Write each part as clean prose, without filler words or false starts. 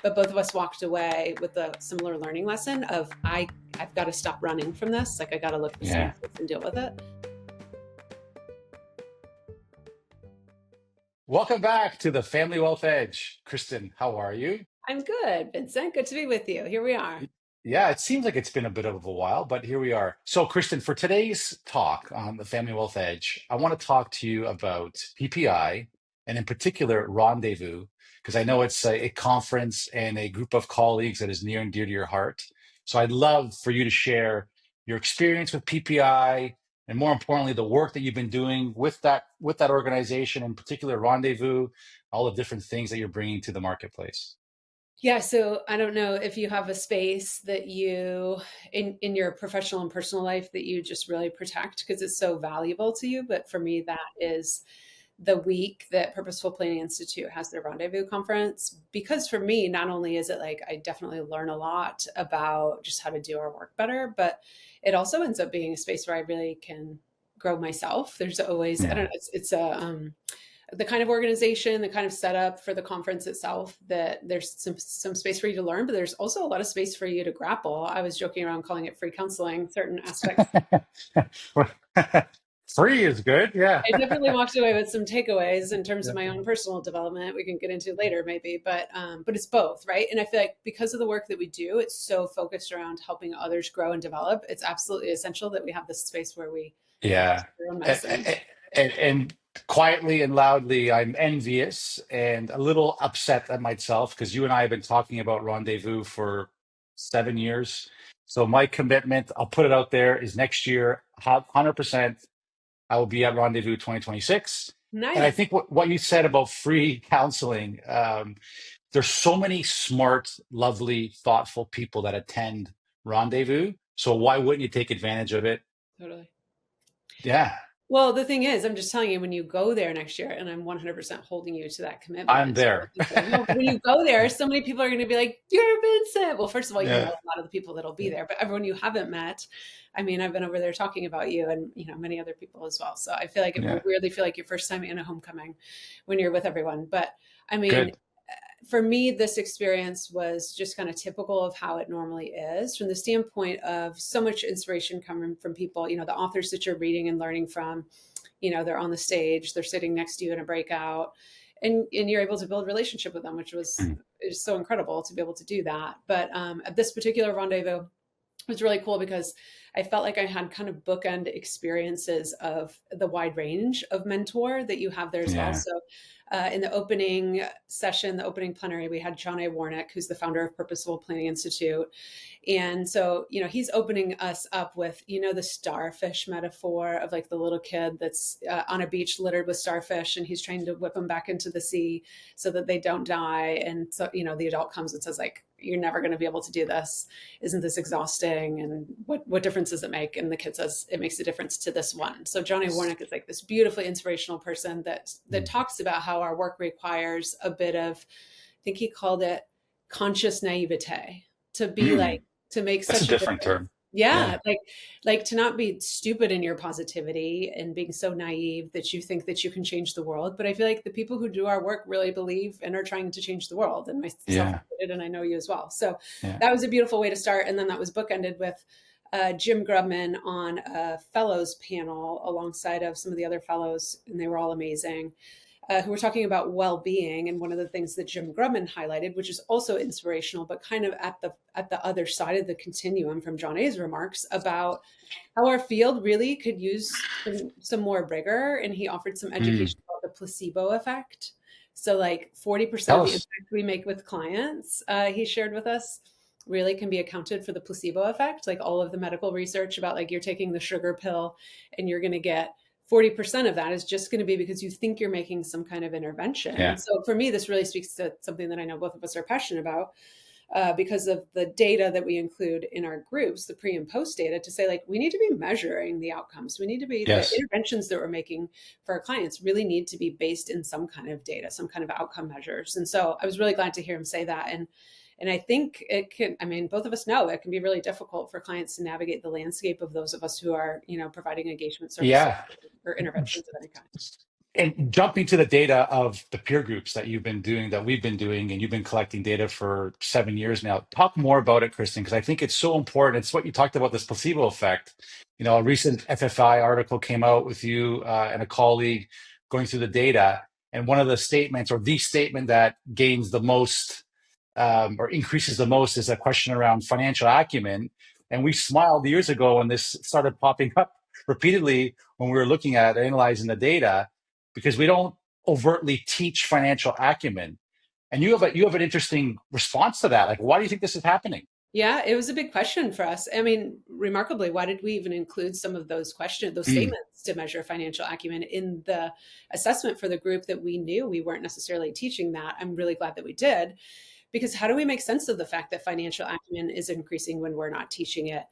but both of us walked away with a similar learning lesson of I've got to stop running from this. Like I got to look this in the Yeah. face and deal with it. Welcome back to the Family Wealth Edge. Kristen, how are you? I'm good, Vincent. Good to be with you. Here we are. Yeah, it seems like it's been a bit of a while, but here we are. So, Kristen, for today's talk on the Family Wealth Edge, I want to talk to you about PPI and, in particular, Rendezvous, because I know it's a conference and a group of colleagues that is near and dear to your heart. So, I'd love for you to share your experience with PPI and, more importantly, the work that you've been doing with that organization, in particular, Rendezvous, all the different things that you're bringing to the marketplace. Yeah, so I don't know if you have a space that you in your professional and personal life that you just really protect because it's so valuable to you. But for me, that is the week that Purposeful Planning Institute has their Rendezvous conference. Because for me, not only is it like I definitely learn a lot about just how to do our work better, but it also ends up being a space where I really can grow myself. There's always, I don't Yeah. know, it's a the kind of organization, the kind of setup for the conference itself that there's some space for you to learn, but there's also a lot of space for you to grapple. I was joking around calling it free counseling, certain aspects. Free is good. Yeah. I definitely walked away with some takeaways in terms of my own personal development. We can get into later maybe, but it's both, right? And I feel like because of the work that we do, it's so focused around helping others grow and develop. It's absolutely essential that we have this space where we practice Yeah. our own And, medicine. and quietly and loudly, I'm envious and a little upset at myself because you and I have been talking about Rendezvous for 7 years. So my commitment, I'll put it out there, is next year, 100%, I will be at Rendezvous 2026. And I Nice. think what you said about free counseling, there's so many smart, lovely, thoughtful people that attend Rendezvous. So why wouldn't you take advantage of it? Totally. Yeah, Well, the thing is, I'm just telling you, when you go there next year, and I'm 100% holding you to that I'm commitment. there. No, when you go there, so many people are going to be like, "You're Vincent." Well, first of all, you know Yeah. a lot of the people that'll be there, but everyone you haven't met, I mean, I've been over there talking about you, and many other people as well. So I feel like it will Yeah. weirdly feel like your first time in a homecoming when you're with everyone. But I mean, Good. for me, this experience was just kind of typical of how it normally is from the standpoint of so much inspiration coming from people, the authors that you're reading and learning from, they're on the stage, they're sitting next to you in a breakout, and you're able to build relationship with them, which was Mm. is so incredible to be able to do that. But at this particular rendezvous, it was really cool because I felt like I had kind of bookend experiences of the wide range of mentor that you have there as well. Yeah. So, in the opening session, the opening plenary, we had John A. Warnick, who's the founder of Purposeful Planning Institute. And so, he's opening us up with, the starfish metaphor of like the little kid that's on a beach littered with starfish and he's trying to whip them back into the sea so that they don't die. And so, the adult comes and says, like, you're never going to be able to do this. Isn't this exhausting? And what difference does it make? And the kid says, it makes a difference to this one. So Johnny Warnick is like this beautifully inspirational person that Mm. talks about how our work requires a bit of, I think he called it conscious naivete, to be like, Mm. to make That's a such a different difference. term. Yeah, Yeah. like to not be stupid in your positivity and being so naive that you think that you can change the world. But I feel like the people who do our work really believe and are trying to change the world, and myself Yeah. included, and I know you as well. So Yeah. that was a beautiful way to start. And then that was bookended with Jim Grubman on a fellows panel alongside of some of the other fellows, and they were all amazing, who were talking about well-being. And one of the things that Jim Grumman highlighted, which is also inspirational, but kind of at the other side of the continuum from John A's remarks about how our field really could use some more rigor. And he offered some Mm. education about the placebo effect. So like 40% Tell of the us. impact we make with clients, he shared with us, really can be accounted for the placebo effect. Like all of the medical research about like you're taking the sugar pill and you're going to get 40% of that is just going to be because you think you're making some kind of intervention. And Yeah. so for me, this really speaks to something that I know both of us are passionate about, because of the data that we include in our groups, the pre and post data, to say like we need to be measuring the outcomes. We need to be, the Yes. interventions that we're making for our clients really need to be based in some kind of data, some kind of outcome measures. And so I was really glad to hear him say that. And I think it can, I mean, both of us know it can be really difficult for clients to navigate the landscape of those of us who are, providing engagement services Yeah. or interventions of any kind. And jumping to the data of the peer groups that you've been doing, that we've been doing, and you've been collecting data for 7 years now. Talk more about it, Kristen, because I think it's so important. It's what you talked about, this placebo effect. A recent FFI article came out with you and a colleague going through the data, and one of the statements, or the statement that gains the most or increases the most, is a question around financial acumen. And we smiled years ago when this started popping up repeatedly when we were looking at analyzing the data, because we don't overtly teach financial acumen. And you have an interesting response to that. Like, why do you think this is happening? Yeah, it was a big question for us. I mean, remarkably, why did we even include some of those questions, those Mm, statements to measure financial acumen in the assessment for the group that we knew we weren't necessarily teaching that? I'm really glad that we did, because how do we make sense of the fact that financial acumen is increasing when we're not teaching it?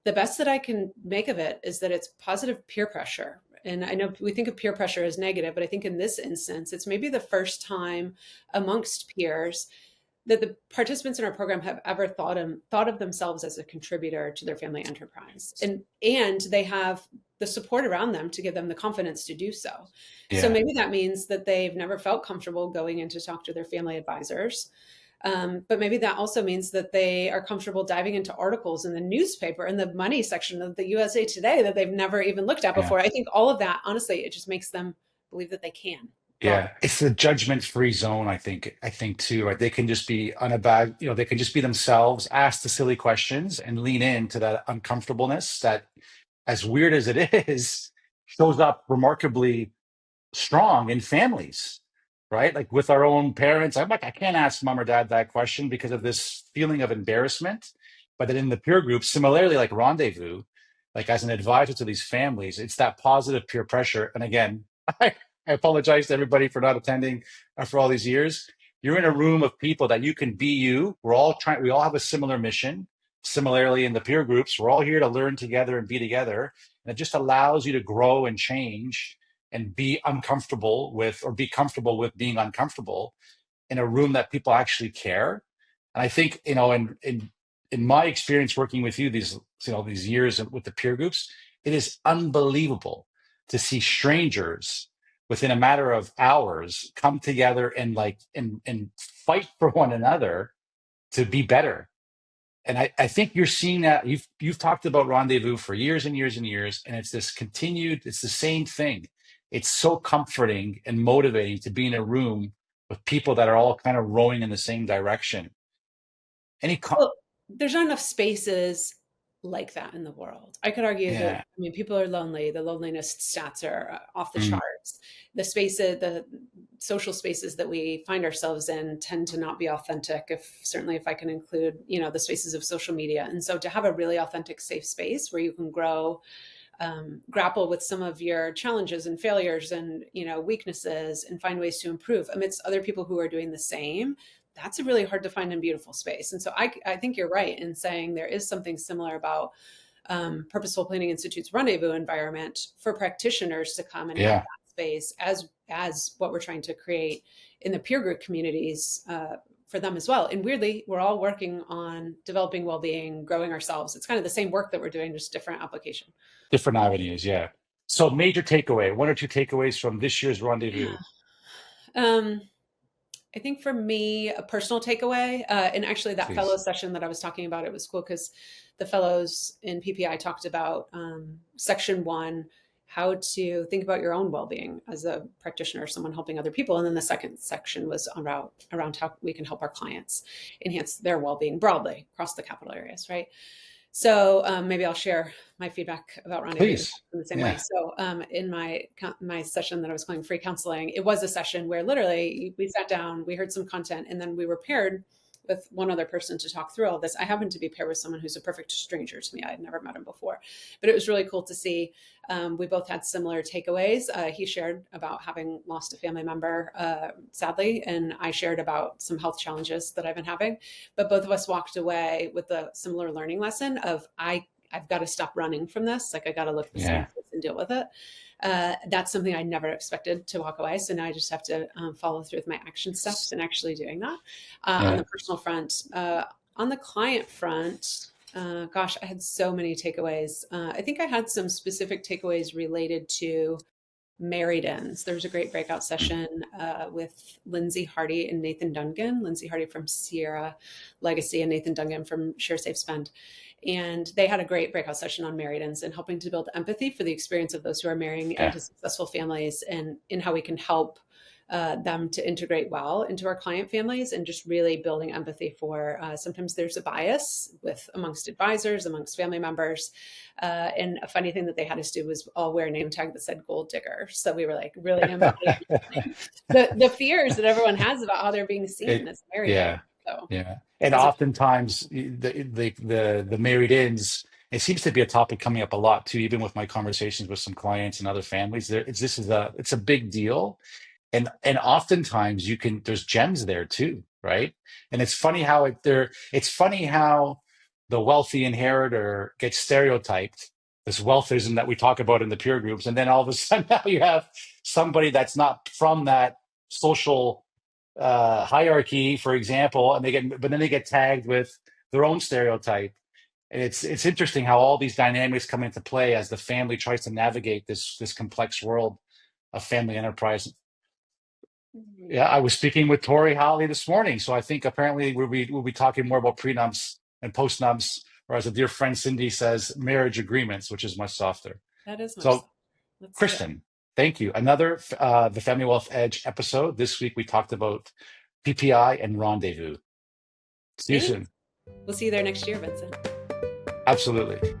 The best that I can make of it is that it's positive peer pressure. And I know we think of peer pressure as negative, but I think in this instance, it's maybe the first time amongst peers that the participants in our program have ever thought of themselves as a contributor to their family enterprise, and they have the support around them to give them the confidence to do so. So yeah, maybe that means that they've never felt comfortable going in to talk to their family advisors, but maybe that also means that they are comfortable diving into articles in the newspaper in the money section of the USA Today that they've never even looked at yeah. before. I think all of that, honestly, it just makes them believe that they can. Well, Yeah, it's the judgment-free zone, I think too, right? They can just be unabashed, they can just be themselves, ask the silly questions and lean into that uncomfortableness that, as weird as it is, shows up remarkably strong in families, right? Like with our own parents, I'm like, I can't ask mom or dad that question because of this feeling of embarrassment. But then in the peer group, similarly, like Rendezvous, like as an advisor to these families, it's that positive peer pressure. And again, I apologize to everybody for not attending for all these years. You're in a room of people that you can be you. We all have a similar mission. Similarly, in the peer groups, we're all here to learn together and be together. And it just allows you to grow and change and be uncomfortable with, or be comfortable with being uncomfortable in a room that people actually care. And I think, in my experience working with you these years with the peer groups, it is unbelievable to see strangers within a matter of hours come together and and fight for one another to be better. And I think you're seeing that. You've talked about Rendezvous for years and years and years, and it's the same thing. It's so comforting and motivating to be in a room with people that are all kind of rowing in the same direction. Any co- well, there's not enough spaces like that in the world. I could argue that, yeah. I mean, people are lonely. The loneliness stats are off the Mm, charts. The social spaces that we find ourselves in tend to not be authentic. Certainly if I can include, the spaces of social media. And so to have a really authentic, safe space where you can grow, grapple with some of your challenges and failures and weaknesses and find ways to improve amidst other people who are doing the same, that's a really hard to find and beautiful space. And so I think you're right in saying there is something similar about Purposeful Planning Institute's rendezvous environment for practitioners to come and have yeah. that space as what we're trying to create in the peer group communities for them as well. And weirdly, we're all working on developing well-being, growing ourselves. It's kind of the same work that we're doing, just different application. Different avenues. Yeah. So major takeaway, one or two takeaways from this year's Rendezvous, Um, I think for me, a personal takeaway, and actually that fellow please. session that I was talking about, it was cool because the fellows in PPI talked about section one, how to think about your own well-being as a practitioner, someone helping other people. And then the second section was around how we can help our clients enhance their well-being broadly across the capital areas, right? So maybe I'll share my feedback about Rendezvous Please. in the same way. Yeah. So in my session that I was calling free counseling, it was a session where literally we sat down, we heard some content, and then we were paired with one other person to talk through all this. I happened to be paired with someone who's a perfect stranger to me. I had never met him before, but it was really cool to see. We both had similar takeaways. He shared about having lost a family member, sadly, and I shared about some health challenges that I've been having. But both of us walked away with a similar learning lesson of I've got to stop running from this. Like I got to look this in the Yeah. face and deal with it. That's something I never expected to walk away. So now I just have to follow through with my action steps and actually doing that on Yeah. the personal front. On the client front, gosh, I had so many takeaways. I think I had some specific takeaways related to married ins. There was a great breakout session with Lindsay Hardy and Nathan Dungan. Lindsay Hardy from Sierra Legacy and Nathan Dungan from Share Safe Spend. And they had a great breakout session on married ins and helping to build empathy for the experience of those who are marrying Yeah. into successful families, and in how we can help them to integrate well into our client families, and just really building empathy for sometimes there's a bias with amongst advisors, amongst family members. And a funny thing that they had us do was all wear a name tag that said gold digger. So we were like really embodying the fears that everyone has about how they're being seen It, as married in. yeah, So yeah. this And was a oftentimes the married ins, it seems to be a topic coming up a lot too, even with my conversations with some clients and other families. It's a big deal. And oftentimes there's gems there too, right? And it's funny how it's funny how the wealthy inheritor gets stereotyped, this wealthism that we talk about in the peer groups, and then all of a sudden now you have somebody that's not from that social hierarchy, for example, and but then they get tagged with their own stereotype. And it's interesting how all these dynamics come into play as the family tries to navigate this complex world of family enterprise. Yeah, I was speaking with Tori Holly this morning, so I think apparently we'll be talking more about prenums and postnums, or as a dear friend Cindy says, marriage agreements, which is much softer. that is much. So, Let's do it. Kristen, thank you. Another the Family Wealth Edge episode. This week we talked about PPI and Rendezvous. See you Thanks. soon. We'll see you there next year, Vincent. Absolutely.